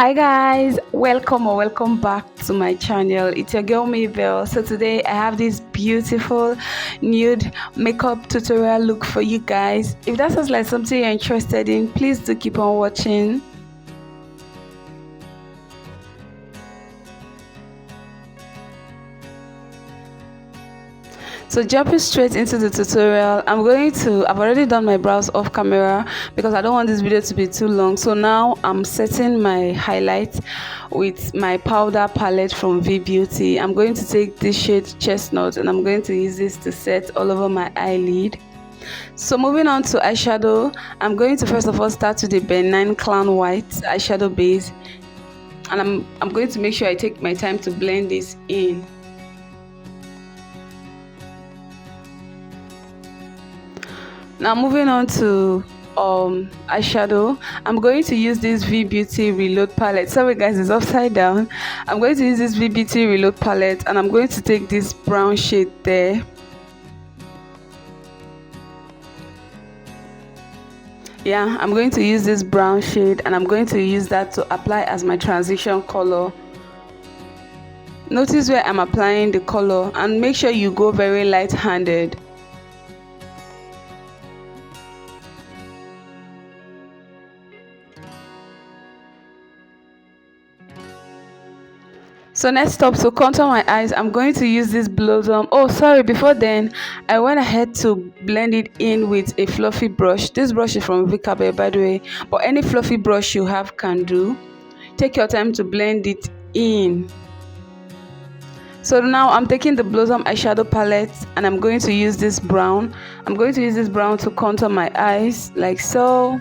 Hi guys, welcome or welcome back to my channel. It's your girl Maybell. So today I have this beautiful nude makeup tutorial look for you guys. If that sounds like something you're interested in, please do keep on watching. So jumping straight into the tutorial, I've already done my brows off camera because I don't want this video to be too long. So now I'm setting my highlights with my powder palette from V Beauty. I'm going to take this shade Chestnut and I'm going to use this to set all over my eyelid. So moving on to eyeshadow, I'm going to first of all start with the benign clown white eyeshadow base, and I'm going to make sure I take my time to blend this in. Now moving on to eyeshadow, I'm going to use this V Beauty Reload palette. Sorry guys, it's upside down. I'm going to use this V Beauty Reload palette and I'm going to take this brown shade there. Yeah, I'm going to use this brown shade and I'm going to use that to apply as my transition color. Notice where I'm applying the color and make sure you go very light-handed. So next up, to contour my eyes, I'm going to use this Blossom. Oh sorry, before then I went ahead to blend it in with a fluffy brush. This brush is from Vikabe, by the way, but any fluffy brush you have can do. Take your time to blend it in. So now I'm taking the Blossom eyeshadow palette and I'm going to use this brown. I'm going to use this brown to contour my eyes like so.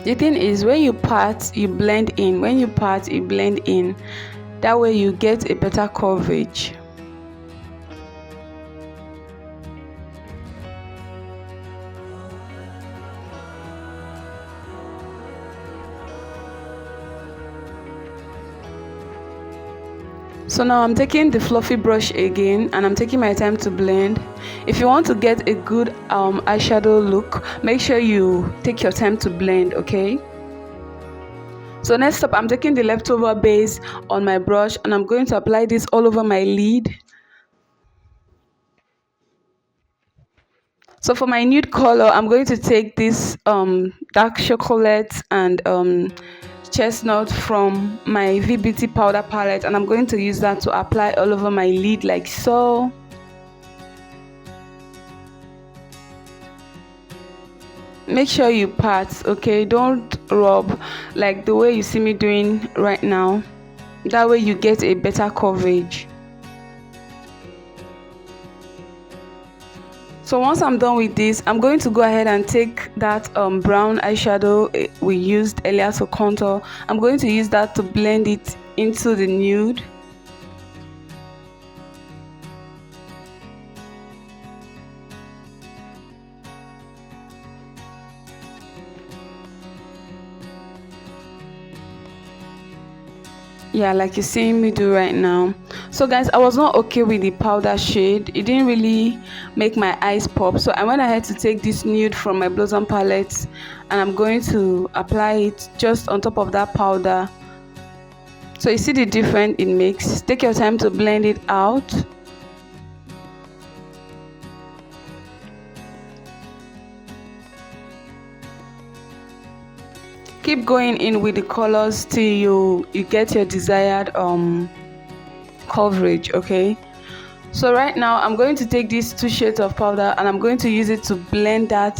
The thing is, when you part, you blend in. When you part, you blend in. That way you get a better coverage. So now I'm taking the fluffy brush again and I'm taking my time to blend. If you want to get a good eyeshadow look, make sure you take your time to blend, okay? So next up, I'm taking the leftover base on my brush and I'm going to apply this all over my lid. So for my nude color, I'm going to take this dark chocolate and chestnut from my V Beauty powder palette and I'm going to use that to apply all over my lid like so. Make sure you pat, okay? Don't rub like the way you see me doing right now. That way you get a better coverage. So once I'm done with this, I'm going to go ahead and take that brown eyeshadow we used earlier to contour. I'm going to use that to blend it into the nude. Yeah, like you're seeing me do right now. So guys, I was not okay with the powder shade. It didn't really make my eyes pop, so I went ahead to take this nude from my Blossom palette and I'm going to apply it just on top of that powder. So you see the difference it makes. Take your time to blend it out. Keep going in with the colors till you get your desired coverage, okay? So right now I'm going to take these two shades of powder and I'm going to use it to blend that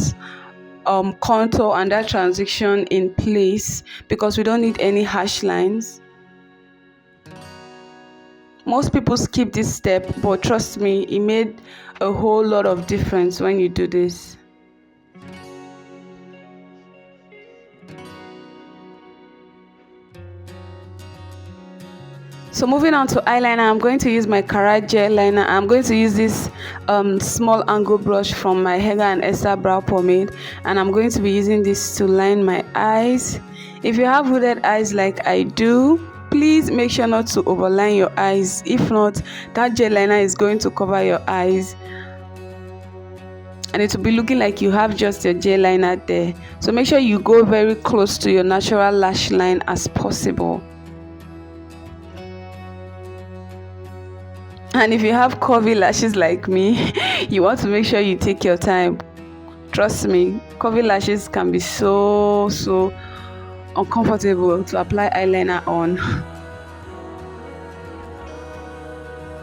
contour and that transition in place because we don't need any harsh lines. Most people skip this step, but trust me, it made a whole lot of difference when you do this. So moving on to eyeliner, I'm going to use my Cara gel liner. I'm going to use this small angle brush from my Hega and Esther brow pomade, and I'm going to be using this to line my eyes. If you have hooded eyes like I do, please make sure not to overline your eyes. If not, that gel liner is going to cover your eyes and it will be looking like you have just your gel liner there. So make sure you go very close to your natural lash line as possible. And if you have curvy lashes like me, you want to make sure you take your time. Trust me, curvy lashes can be so uncomfortable to apply eyeliner on.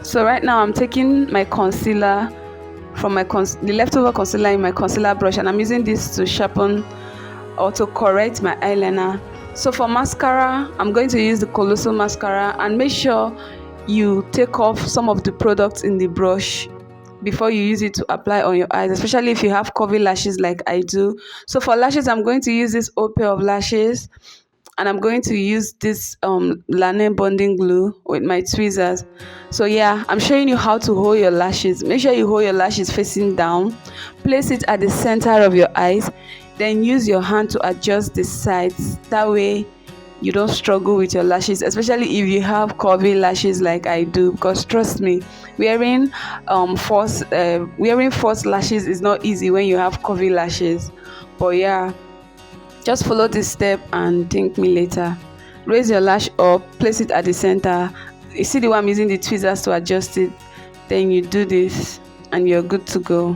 So right now I'm taking my concealer from the leftover concealer in my concealer brush, and I'm using this to sharpen or to correct my eyeliner. So for mascara, I'm going to use the Colossal mascara, and make sure you take off some of the products in the brush before you use it to apply on your eyes, especially if you have curvy lashes like I do. So for lashes, I'm going to use this old pair of lashes, and I'm going to use this Laneige bonding glue with my tweezers. So yeah, I'm showing you how to hold your lashes. Make sure you hold your lashes facing down, place it at the center of your eyes, then use your hand to adjust the sides. That way you don't struggle with your lashes, especially if you have curvy lashes like I do, because trust me, wearing false lashes is not easy when you have curvy lashes. But yeah, just follow this step and thank me later. Raise your lash up, place it at the center. You see the way I'm using the tweezers to adjust it, then you do this and you're good to go.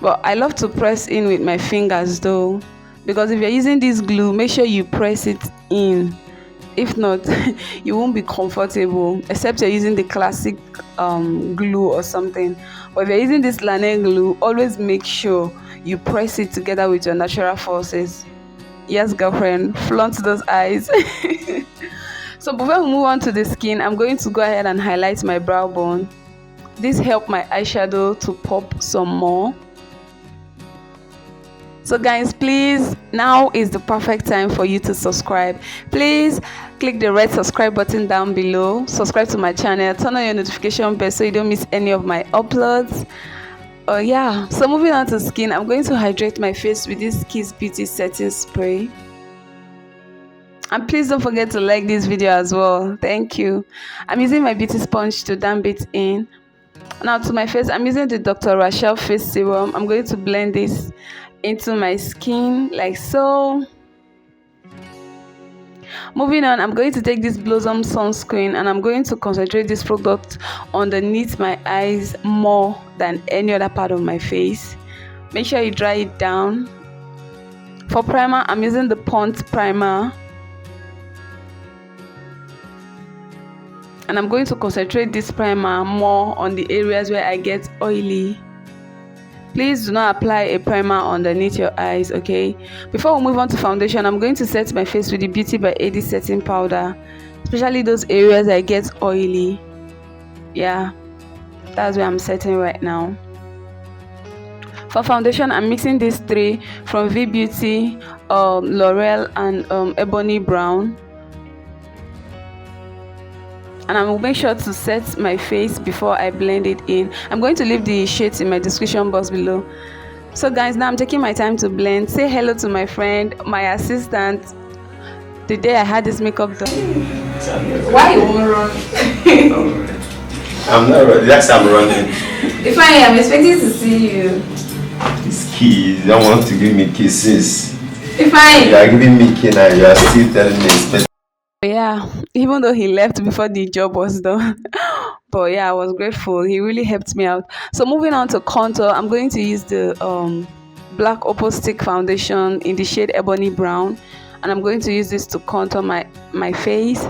But I love to press in with my fingers though, because if you're using this glue, make sure you press it in. If not, you won't be comfortable, except you're using the classic glue or something. But if you're using this Laneige glue, always make sure you press it together with your natural forces. Yes, girlfriend, flaunt those eyes. So before we move on to the skin, I'm going to go ahead and highlight my brow bone. This helps my eyeshadow to pop some more. So guys, please, now is the perfect time for you to subscribe. Please click the red subscribe button down below, subscribe to my channel, turn on your notification bell so you don't miss any of my uploads. Yeah, so moving on to skin, I'm going to hydrate my face with this Kiss Beauty setting spray. And please don't forget to like this video as well. Thank you. I'm using my beauty sponge to damp it in. Now to my face, I'm using the Dr. Rachel face serum. I'm going to blend this into my skin like so. Moving on, I'm going to take this Blossom sunscreen, and I'm going to concentrate this product underneath my eyes more than any other part of my face. Make sure you dry it down. For primer, I'm using the Pond primer, and I'm going to concentrate this primer more on the areas where I get oily. Please do not apply a primer underneath your eyes, okay? Before we move on to foundation, I'm going to set my face with the Beauty by AD setting powder, especially those areas I get oily. Yeah, that's where I'm setting right now. For foundation, I'm mixing these three from V Beauty, L'Oreal, and Ebony Brown. And I will make sure to set my face before I blend it in. I'm going to leave the shades in my description box below. So guys, now I'm taking my time to blend. Say hello to my friend, my assistant. The day I had this makeup done. Why you won't run? I'm not running. That's I'm running. If I am expecting to see you. It's key. You don't want to give me kisses. If I You are giving me kiss and you are still telling me. Yeah, even though he left before the job was done. But yeah, I was grateful. He really helped me out. So moving on to contour, I'm going to use the Black Opal Stick foundation in the shade Ebony Brown, and I'm going to use this to contour my face.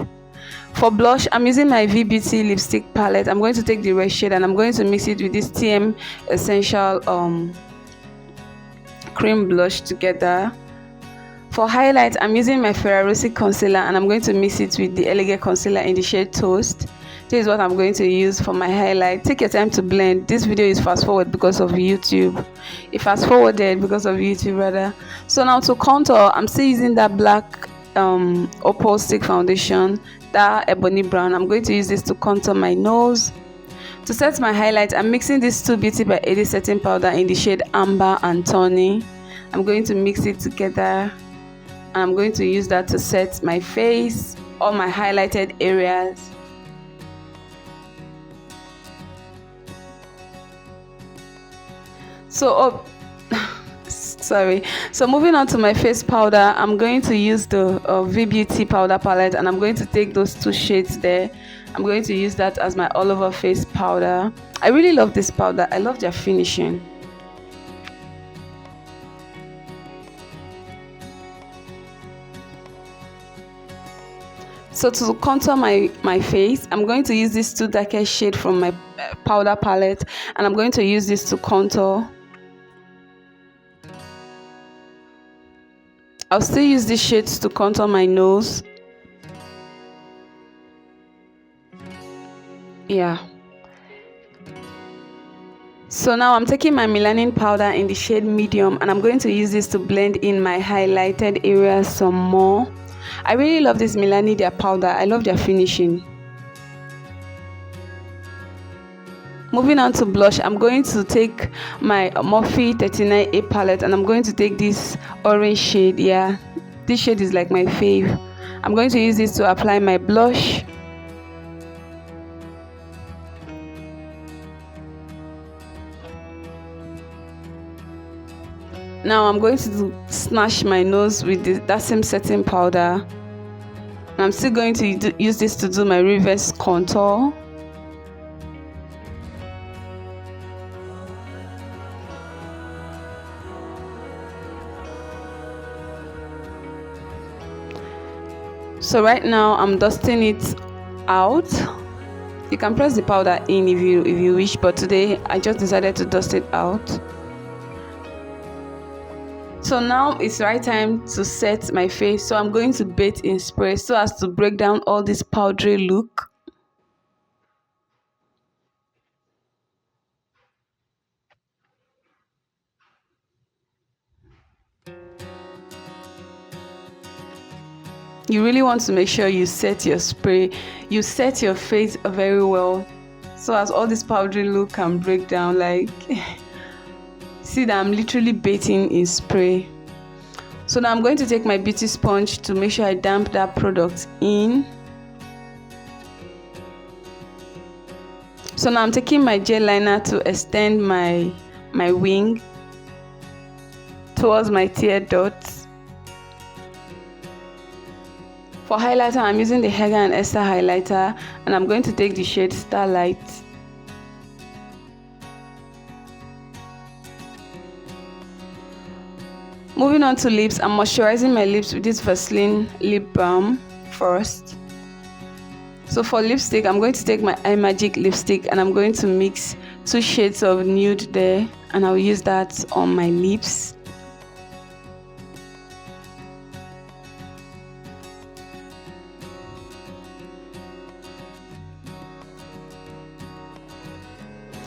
For blush, I'm using my V Beauty lipstick palette. I'm going to take the red shade and I'm going to mix it with this TM Essential cream blush together. For highlight, I'm using my Ferrarosi concealer and I'm going to mix it with the Elegant concealer in the shade Toast. This is what I'm going to use for my highlight. Take your time to blend. This video is fast forward because of YouTube. It fast forwarded because of YouTube rather. So now to contour, I'm still using that black opal stick foundation, that ebony brown. I'm going to use this to contour my nose. To set my highlight, I'm mixing this 2 Beauty by Eddie setting powder in the shade Amber and Tawny. I'm going to mix it together, and I'm going to use that to set my face, all my highlighted areas. So sorry, so moving on to my face powder, I'm going to use the V Beauty powder palette, and I'm going to take those 2 shades there. I'm going to use that as my all over face powder. I really love this powder. I love their finishing. So to contour my face, I'm going to use this 2 darkest shade from my powder palette, and I'm going to use this to contour. I'll still use these shades to contour my nose. Yeah. So now I'm taking my melanin powder in the shade medium, and I'm going to use this to blend in my highlighted areas some more. I really love this Melanidea powder. I love their finishing. Moving on to blush, I'm going to take my Morphe 39A palette, and I'm going to take this orange shade. Yeah, this shade is like my fave. I'm going to use this to apply my blush. Now I'm going to snatch my nose with that same setting powder. And I'm still going to use this to do my reverse contour. So right now I'm dusting it out. You can press the powder in if you wish, but today I just decided to dust it out. So now it's right time to set my face. So I'm going to bathe in spray so as to break down all this powdery look. You really want to make sure you set your spray, you set your face very well, so as all this powdery look can break down. Like, see that I'm literally bathing in spray. So now I'm going to take my beauty sponge to make sure I damp that product in. So now I'm taking my gel liner to extend my wing towards my tear dots. For highlighter, I'm using the Hega and Esther highlighter, and I'm going to take the shade Starlight. Moving on to lips, I'm moisturizing my lips with this Vaseline lip balm first. So for lipstick, I'm going to take my iMagic lipstick, and I'm going to mix 2 shades of nude there, and I'll use that on my lips.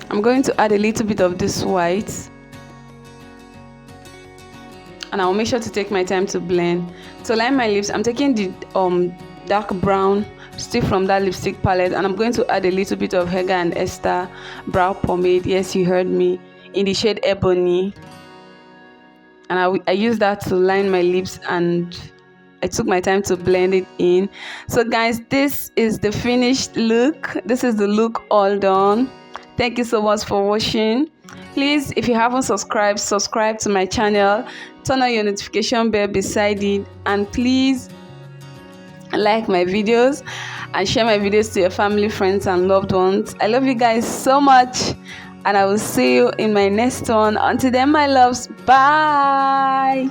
I'm going to add a little bit of this white, and I'll make sure to take my time to blend. To line my lips, I'm taking the dark brown stick from that lipstick palette, and I'm going to add a little bit of Hega and Esther brow pomade. Yes, you heard me, in the shade Ebony, and I use that to line my lips, and I took my time to blend it in. So guys, this is the finished look. This is the look all done. Thank you so much for watching. Please, if you haven't subscribed, subscribe to my channel, turn on your notification bell beside it, and please like my videos and share my videos to your family, friends, and loved ones. I love you guys so much, and I will see you in my next one. Until then, my loves, bye.